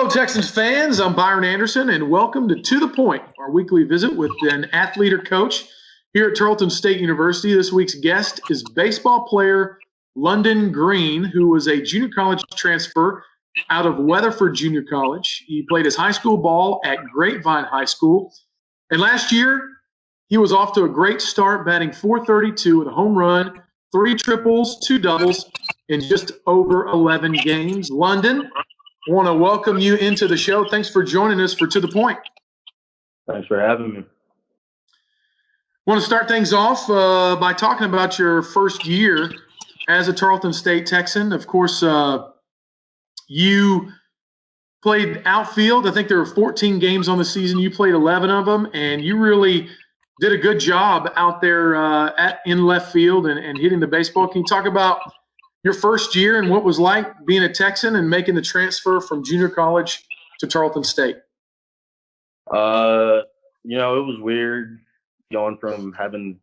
Hello, Texans fans. I'm Byron Anderson, and welcome to the Point, our weekly visit with an athlete or coach here at Tarleton State University. This week's guest is baseball player London Green, who was a junior college transfer out of Weatherford Junior College. He played his high school ball at Grapevine High School, and last year he was off to a great start, batting .432 with a home run, 3 triples, 2 doubles in just over 11 games. London, I want to welcome you into the show. Thanks for joining us for To the Point. Thanks for having me. I want to start things off by talking about your first year as a Tarleton State Texan. Of course, you played outfield. I think there were 14 games on the season. You played 11 of them, and you really did a good job out there in left field and hitting the baseball. Can you talk about your first year and what it was like being a Texan and making the transfer from junior college to Tarleton State? It was weird going from having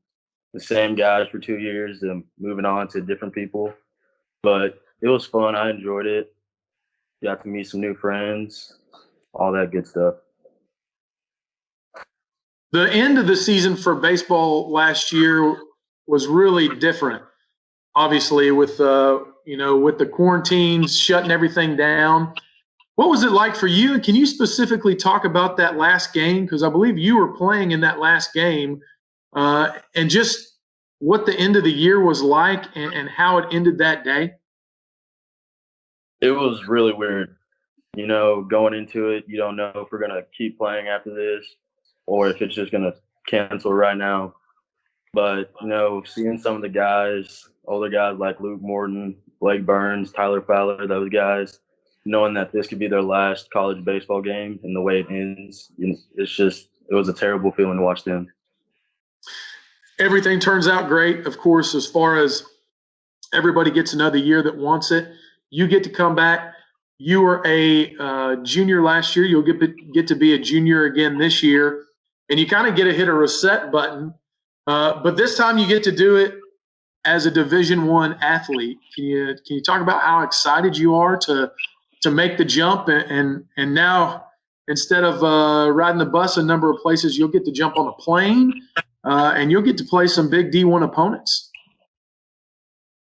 the same guys for 2 years and moving on to different people. But it was fun. I enjoyed it. Got to meet some new friends, all that good stuff. The end of the season for baseball last year was really different. Obviously, with the quarantines shutting everything down. What was it like for you? And can you specifically talk about that last game? Because I believe you were playing in that last game, and just what the end of the year was like and how it ended that day. It was really weird. Going into it, you don't know if we're going to keep playing after this or if it's just going to cancel right now. But, seeing some of the guys, older guys like Luke Morton, Blake Burns, Tyler Fowler, those guys, knowing that this could be their last college baseball game and the way it ends, it was a terrible feeling to watch them. Everything turns out great, of course, as far as everybody gets another year that wants it. You get to come back. You were a junior last year. You'll get to be a junior again this year, and you kind of get to hit a reset button. But this time you get to do it as a Division I athlete. Can you talk about how excited you are to make the jump and now instead of riding the bus a number of places, you'll get to jump on a plane and you'll get to play some big D1 opponents.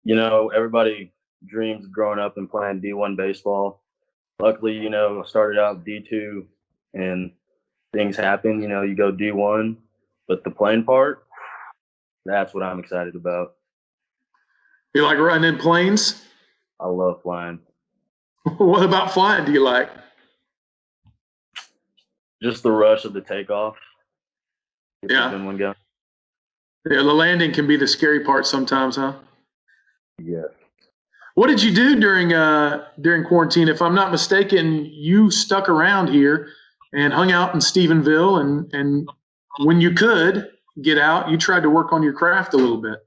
Everybody dreams of growing up and playing D1 baseball. Luckily, I started out D2 and things happen. You go D1, but the playing part, that's what I'm excited about. You like riding in planes? I love flying. What about flying do you like? Just the rush of the takeoff. Yeah. One go. Yeah, the landing can be the scary part sometimes, huh? Yeah. What did you do during quarantine? If I'm not mistaken, you stuck around here and hung out in Stephenville, and when you could get out, you tried to work on your craft a little bit.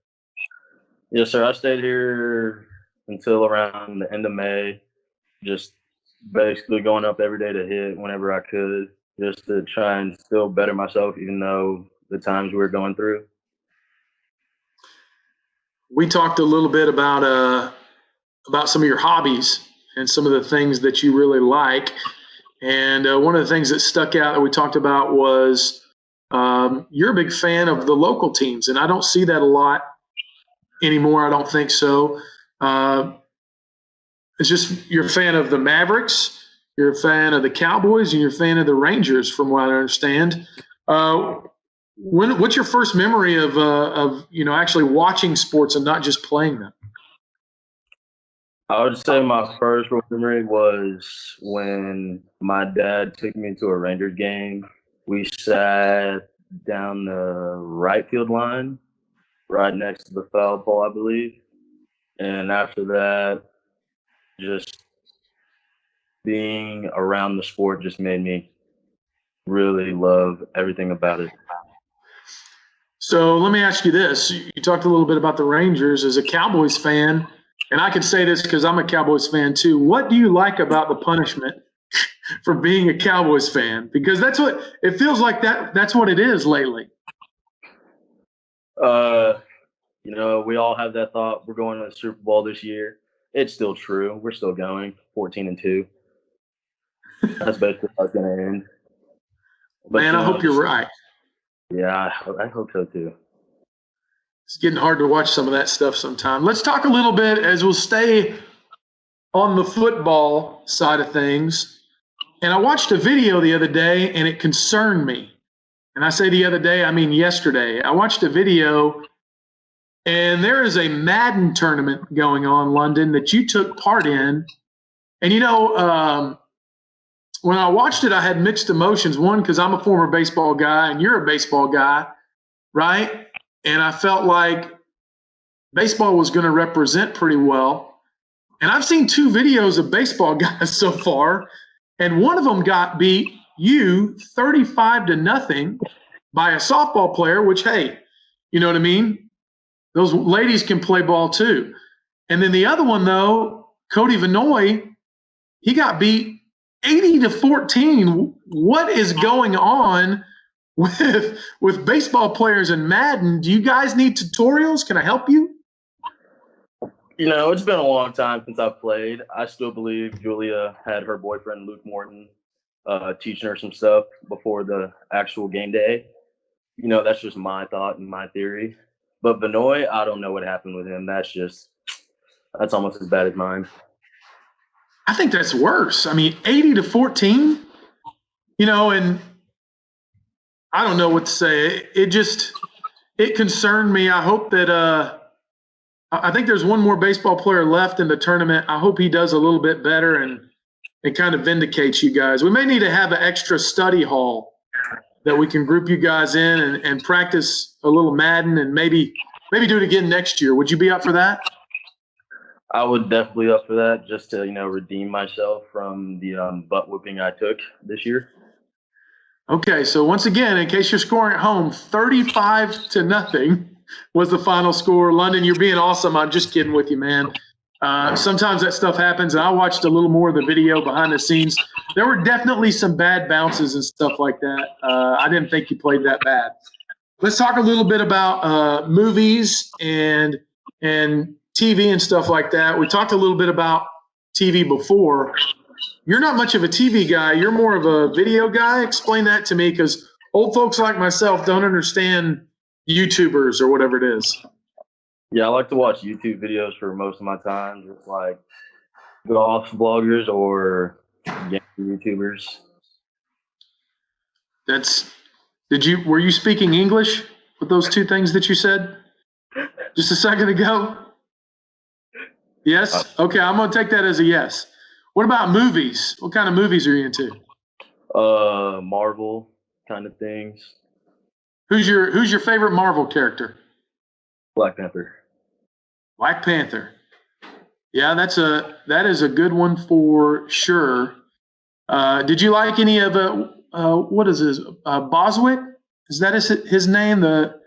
Yes, sir. I stayed here until around the end of May, just basically going up every day to hit whenever I could, just to try and still better myself, even though the times we were going through. We talked a little bit about some of your hobbies and some of the things that you really like. And one of the things that stuck out that we talked about was you're a big fan of the local teams, and I don't see that a lot anymore. I don't think so. It's just you're a fan of the Mavericks, you're a fan of the Cowboys, and you're a fan of the Rangers, from what I understand. What's your first memory of actually watching sports and not just playing them? I would say my first memory was when my dad took me to a Rangers game. We sat down the right field line, right next to the foul pole, I believe. And after that, just being around the sport just made me really love everything about it. So let me ask you this. You talked a little bit about the Rangers. As a Cowboys fan, and I can say this because I'm a Cowboys fan too, what do you like about the punishment for being a Cowboys fan? Because that's what it feels like that's what it is lately. We all have that thought. We're going to the Super Bowl this year. It's still true. We're still going 14-2. That's basically how it's going to end. But, Man, I hope you're right. Yeah, I hope so too. It's getting hard to watch some of that stuff sometime. Let's talk a little bit as we'll stay on the football side of things. And I watched a video the other day and it concerned me. And I say the other day, I mean yesterday. I watched a video and there is a Madden tournament going on, London, that you took part in. And when I watched it, I had mixed emotions. One, because I'm a former baseball guy and you're a baseball guy, right? And I felt like baseball was going to represent pretty well. And I've seen 2 videos of baseball guys so far, and one of them got beat 35-0 by a softball player, which, hey, you know what I mean? Those ladies can play ball too. And then the other one, though, Cody Vinoy, he got beat 80-14. What is going on with baseball players in Madden? Do you guys need tutorials? Can I help you? It's been a long time since I've played. I still believe Julia had her boyfriend, Luke Morton, teaching her some stuff before the actual game day. That's just my thought and my theory. But Vinoy, I don't know what happened with him. That's almost as bad as mine. I think that's worse. I mean, 80-14, and I don't know what to say. It concerned me. I hope that I think there's one more baseball player left in the tournament. I hope he does a little bit better and kind of vindicates you guys. We may need to have an extra study hall that we can group you guys in and practice a little Madden and maybe do it again next year. Would you be up for that? I would definitely up for that, just to redeem myself from the butt whooping I took this year. Okay, so once again, in case you're scoring at home, 35-0 was the final score. London, you're being awesome. I'm just kidding with you, man. Sometimes that stuff happens, and I watched a little more of the video behind the scenes. There were definitely some bad bounces and stuff like that. I didn't think you played that bad. Let's talk a little bit about movies and TV and stuff like that. We talked a little bit about TV before. You're not much of a TV guy. You're more of a video guy. Explain that to me, because old folks like myself don't understand YouTubers or whatever it is. Yeah, I like to watch YouTube videos for most of my time, just like golf bloggers or game YouTubers. Were you speaking English with those 2 things that you said just a second ago? Yes? Okay, I'm going to take that as a yes. What about movies? What kind of movies are you into? Marvel kind of things. Who's your favorite Marvel character? Black Panther. Black Panther. Yeah, that is a good one for sure. Did you like any of what is his Boswick? Is that his name? The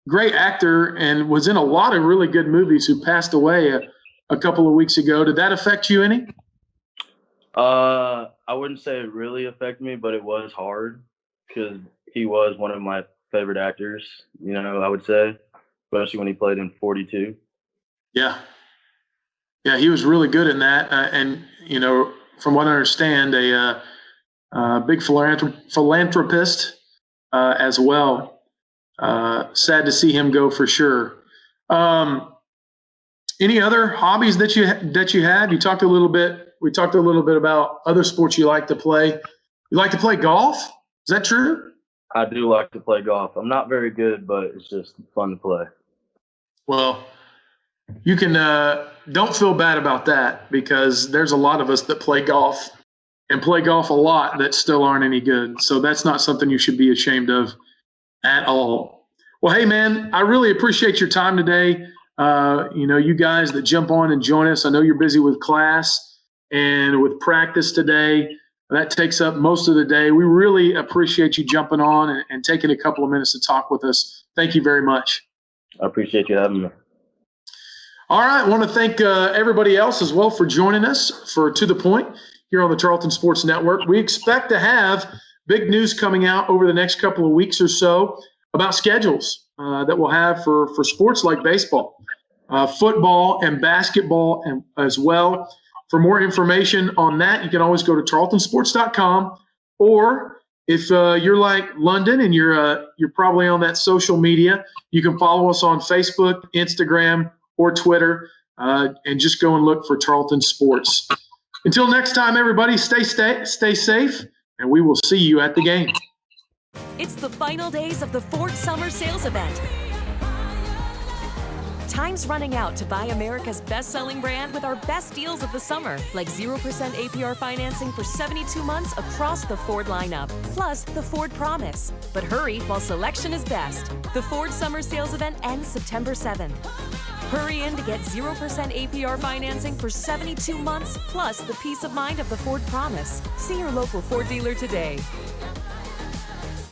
great actor and was in a lot of really good movies, who passed away a couple of weeks ago. Did that affect you any? I wouldn't say it really affected me, but it was hard because he was one of my favorite actors, I would say, especially when he played in 42. Yeah. Yeah, he was really good in that. And, from what I understand, a big philanthropist as well. Sad to see him go for sure. Any other hobbies that you had? We talked a little bit about other sports you like to play. You like to play golf? Is that true? I do like to play golf. I'm not very good, but it's just fun to play. Well, you can don't feel bad about that, because there's a lot of us that play golf and play golf a lot that still aren't any good. So that's not something you should be ashamed of at all. Well, hey, man, I really appreciate your time today. You guys that jump on and join us, I know you're busy with class and with practice today. That takes up most of the day. We really appreciate you jumping on and taking a couple of minutes to talk with us. Thank you very much. I appreciate you having me. All right. I want to thank everybody else as well for joining us for To The Point here on the Tarleton Sports Network. We expect to have big news coming out over the next couple of weeks or so about schedules that we'll have for sports like baseball, football, and basketball as well. For more information on that, you can always go to tarletonsports.com, or if you're like London and you're probably on that social media, you can follow us on Facebook, Instagram, or Twitter, and just go and look for Tarleton Sports. Until next time, everybody, stay safe, and we will see you at the game. It's the final days of the Ford Summer Sales Event. Time's running out to buy America's best-selling brand with our best deals of the summer, like 0% APR financing for 72 months across the Ford lineup, plus the Ford Promise. But hurry while selection is best. The Ford Summer Sales Event ends September 7th. Hurry in to get 0% APR financing for 72 months, plus the peace of mind of the Ford Promise. See your local Ford dealer today.